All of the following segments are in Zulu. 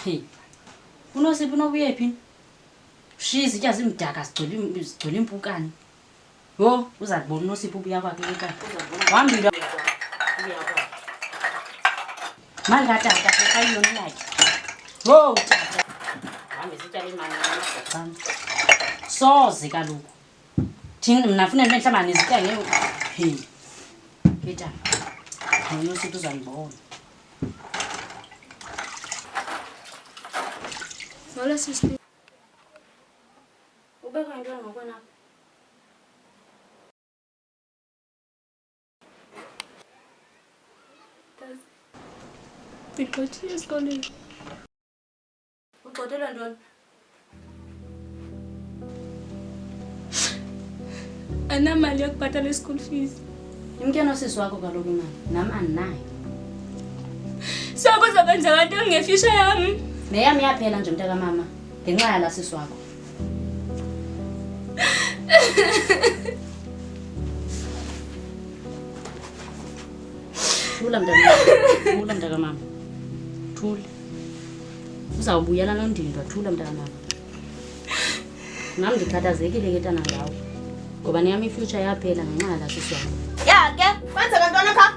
Hey. Unosipho unobuye phi? Shiya izitya zimdaka sigcwele impukane. Yo, uzakubona unosipho ubuya kwakhe ekhaya. Wambila. Mali katata ayiyona yakhe. Wo, tata. Hambe izitya lemali ngamaxana. Soze kaloku. Thina mina ufuna nenhlamba nezitya ngeke. Hey. Pheta. Unosipho uzayibona. Hola, sister. Ubeka into ngokwena. Ndikhothi esikoleni. Uxotelwa ntoni? Anamali yokubhatala i-school fees. Imkeno sisi wakho kaloku imali. Nami andinayo. So kuzokwenzeka ntoni ngefuture yami? Neyami yaphela nje mntaka mama. Ngenxa yala sisi wakho. Thula mntaka mama. Thula. Uzawubuyela nondindwa thula mntaka mama. Nami ngikhathazekile ke tana ngawo. Ngoba neyami ifuture yaphela ngenxa yala sisi wakho. Ya ke, kwenzeka ntoni apha?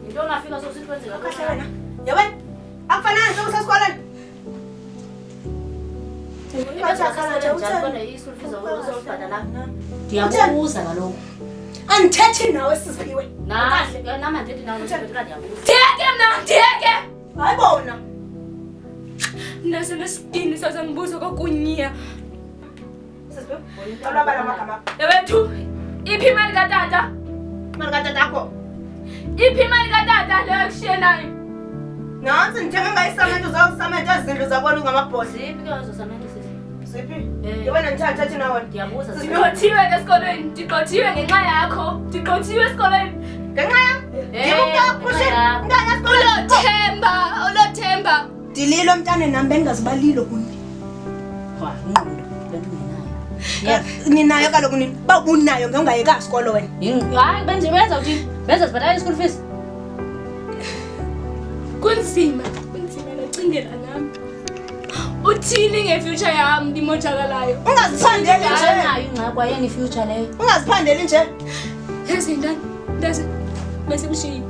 Into ongafika sosithi kwenzeka Kahle wena. Yewena. Akufanele usesikoleni. Ndiyabuza kaloku. Andithethi nawe sisiphiwe. Nama ndithi nawe ndiyabuza. Ndiyeke mna, ndiyeke! Hayi bona. Nasenesibini sazangibuza kwakunyiya. Sisiphiwe. Olwabala amagama. Yabethu, iphi imali katata? Mali katatakho. Iphi imali katata leyo kushiye nayo? Nansi ndithenge ngayisamento zakusamento ezindlu zabona ungamabhosi. Ziphi ke ezosamento sisi? Ziphi? Yewena ndithathathi nawe. Ndiyabuza. Ndigqothiwe esikolweni, ndigqothiwe ngenxa yakho. Ndigqothiwe esikolweni. Ngenxa yam? Ndikukushe. Mntana esikoleni. Ulothemba. Ndililo mntane nam bendingazibalilo kuni. Wa, ingqondo bendingenayo. Ninayo kaloku nini? Ba ubunayo ngengayeka isikolo wena. Hayi benza uthini? Benza sibhatala i-school fees. Kunzima nacingela nami. Uthini ngefuture yami ndimojakalayo? Ungaziphandeli nje. Nayo ingxaki wayeni ifuture leyo. Ungaziphandeli nje. Yazi ndani? Besemshini.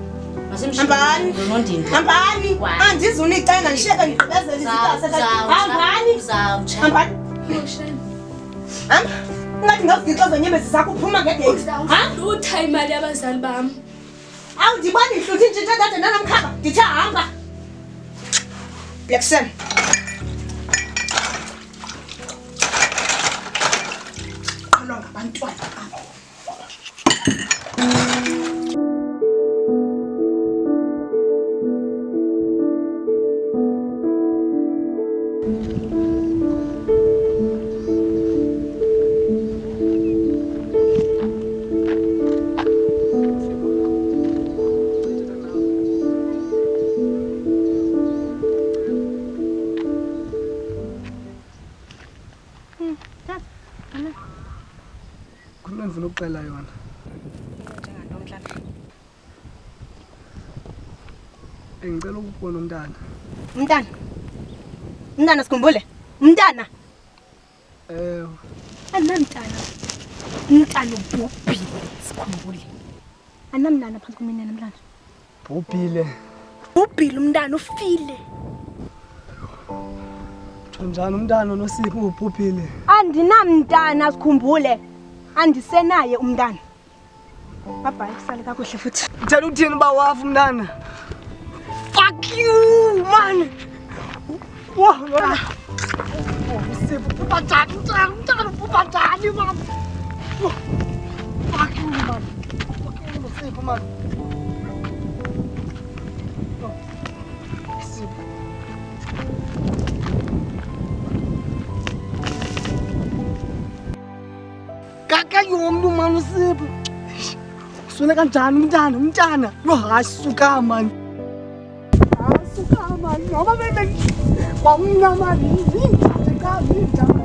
Hambani. Nondindwa. Hambani. Andizunicela ndishiyeke ngigqibezela izitasa. Hambani. Uzawutsha. Hambani. Moshana. Hamba. Ungathi ngazigixo zonyembezi zakho uphuma ngegate. Lutha imali yabazali bami. Awu ndibona ihluthi intshintshi kade nanamkhaba. Ndithi hamba. Blackson. Qhalwa ngabantwana abo. Kunendlela ukuxela yona. Ngicela ukubona umntana. Umntana. Umntana sikhumbule. Umntana. Anamntana. Umntana ubhubhile sikhumbule. Anamntana phansi kumina namhlanje. Bhubhile. Ubhubhile umntana ufile. Njani umntana uNosipho ubhubhile? Andinamntana sikhumbule. Andisenaye umntana. Bye kusale kakuhle futhi. Uthela uthini ba wafa umntana? Fuck you man. Wow, lona. Unosipho ubhatani umntana ubhatani man. Fuck you man. Fuck you Unosipho man. Kakayomntu man uSipho. Uswele kanjani umntana? Lo hayi suka man. Suka man. Ngoba bebe kwamnyamani yindaba kaMindaba.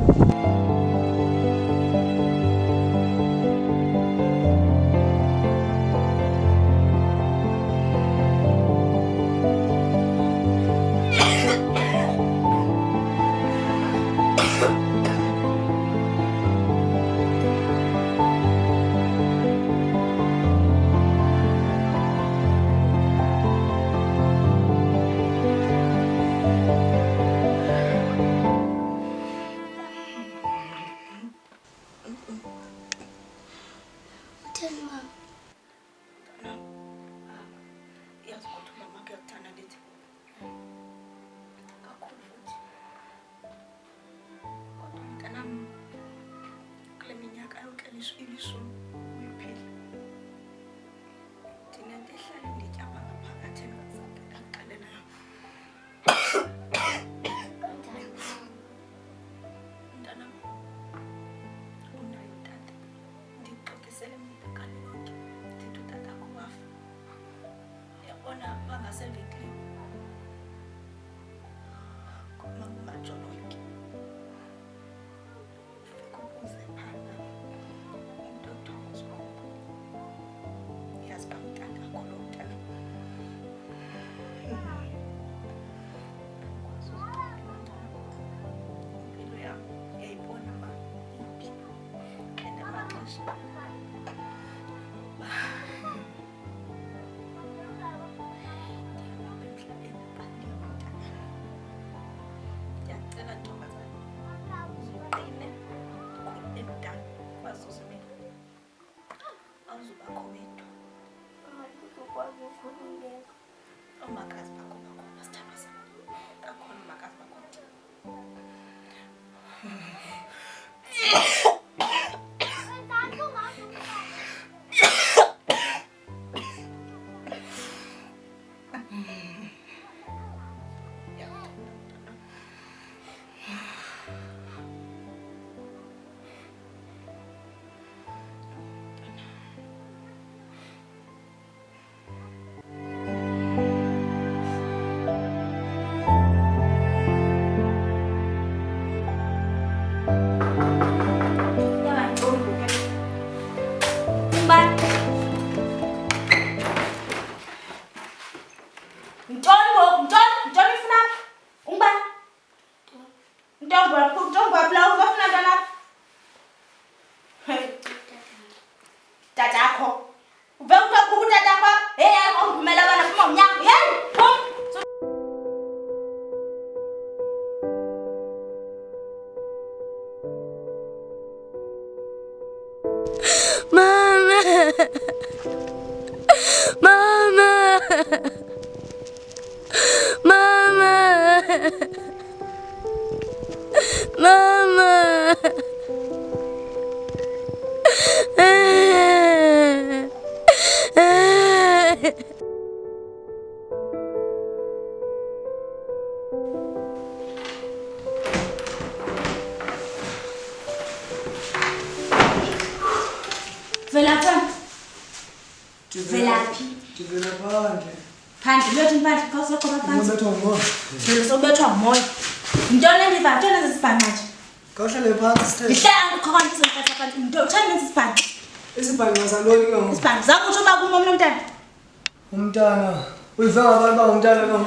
Umntana, uyivanga abantu bangumntana lo.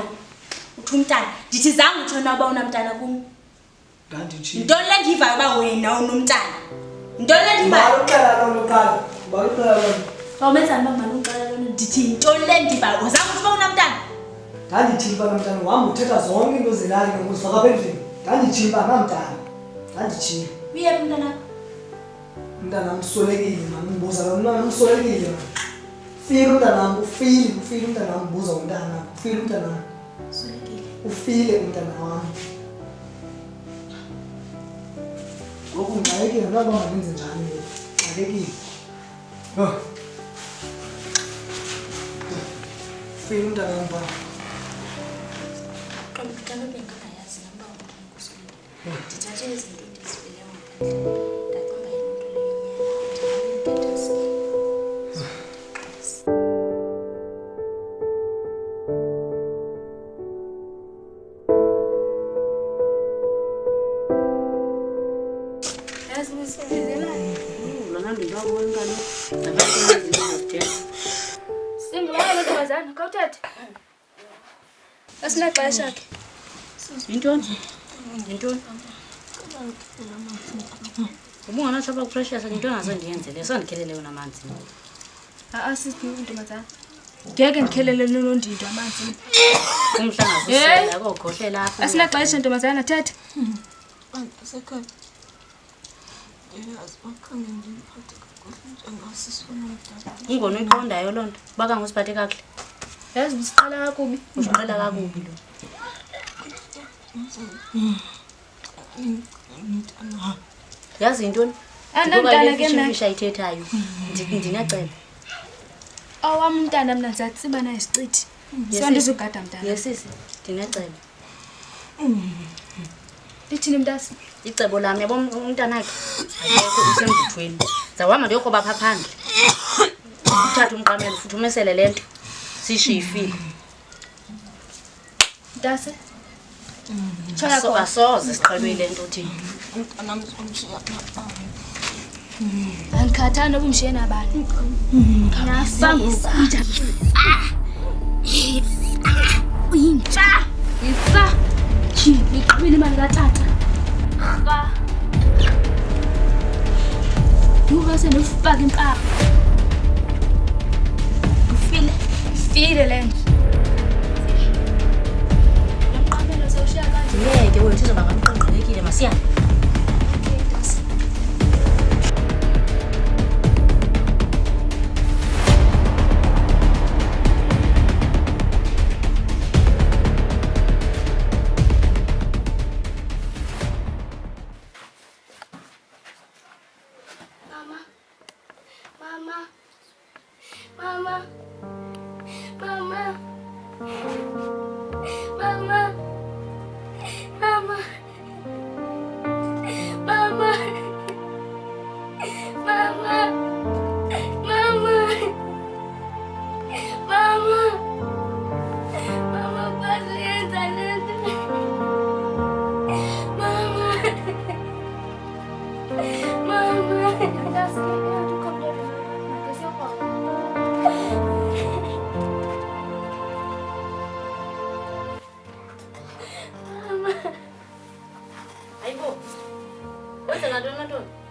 Uthi umntana, ndithi zange utshona uba unamntana kum. Ndandithi. Yintoni le ndivayo uba wena unomntana? Yintoni le ndivayo? Baluxela loo nto qala. Baluxela loo nto. Awumenzani uba maluxela loo nto? Ndithi yintoni le ndivayo? Zange uthi uba unamntana? Ndandithi uba namntana wam uthetha zonke into zelali ngokuzifaka apha endlini. Ndandithi uba namntana. Ndandithi. Uyephi umntanakho? Umntanam usolekile, mama umbuza lo mntana usolekile. Ufile umntanam, ufile umntanam, ubuza umntanam, ufile umntanam. Usolekile. Ufile umntana wam. Ngoku ngixakekile noba mandenze njani ngoku. Ngixakekile. Yho. Ufile umntana wam phaa. Kaloku bengakayazi namba umntana kusolekile. Ndithathe izinto ndizivele ngaphandle. Ndacinga yinto leyo ndingatatazile. Asinaxesha ke. Yintoni? Yintoni? Ubunganatho abakuprecious into engazondiyenzele sondikhelele yona amanzi. Sisi ntombazana. Ngeke ngikhelele nonondindo amanzi. Umhlangazisela kokhohlela apha. Asinaxesha ntombazana thetha. Asekhaya. Yazi bakhange ngiphathe kakuhle njengasisifuna umdala. Ingona uyiqondayo lonto baka ngusiphathe kakuhle. Yazi usiqala kakubi. Usiqala kakubi lo. Yazi intoni? Andamntana ke mna. Ayithethayo. Ndinacela. Awami umntana mina ngizatsiba naye isiqithi. Sondizogada mntana. Yesisi, ndinacela. Lithini mntasi? Icebo lami yabo umntanakhe akekho usemvuthweni. Zawama ndiyokhoba pha phandle. Uthatha umqamelo futhi umesele lento. Sishifile. Mntasi? Asoze siqalwe lento uthini. Umntanami uzomshiya ngapha. Angikhathani obumshiye nabani. Ngiyasisa. Uyintsha. Isa. Ngiqhubile imali katata. Ba. Duka senofaka impara. Ufile lento. Ngiqabela sewushiya kanje. Ngeke wena sizoba ngamqonqelekile masiyana.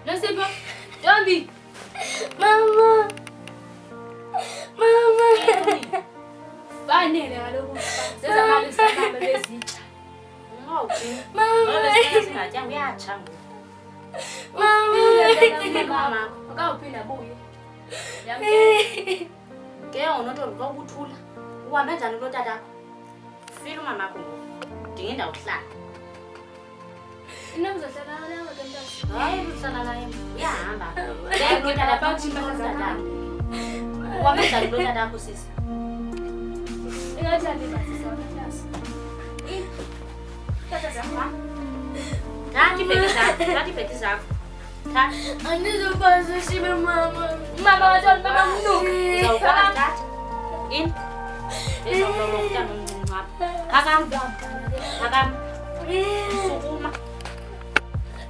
Nosipho, Ntombi. Mama. Fanele kaloku. Senza mali sihambe bezitsha. Ngawuphini. Mama. Ngoba singatya uyatsha ngoku. Mama, akawuphinda buye. Yamkela. Ke unoNtombi xa ubuthula. Uhambe njani lo tatakho? Fila umamakho ngoku. Ndinga indawo kuhlala. Inokuzohlala nawe ke mntasi. Hayi uhlala naye. Uyahamba. Le tata phathi tatakho. Uhambe njani lo tatakho sisi? Ingathandi basisa mntasi. Tata zama. Thathi ibheki zakho. Thathi. Andizokwazi shibe mama. Mama wantoni mama mnuka. Uzawukwazi thathi. In. Ezomlomo umntana omncinci wakho. Phakama. Sukuma.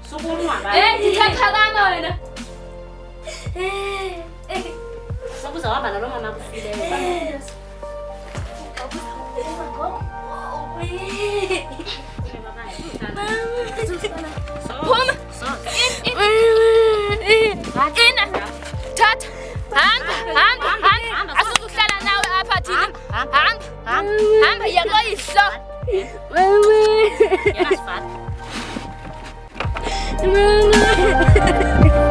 Sukuma baba. Ndithathakama wena. Sokuzawuhamba nalo mama kufileyo. Phuma. Ina. Thatha. Hamba. Asukuhlala nawe apha thina. Hamba yakoyihlo. Yena sifana. Mama.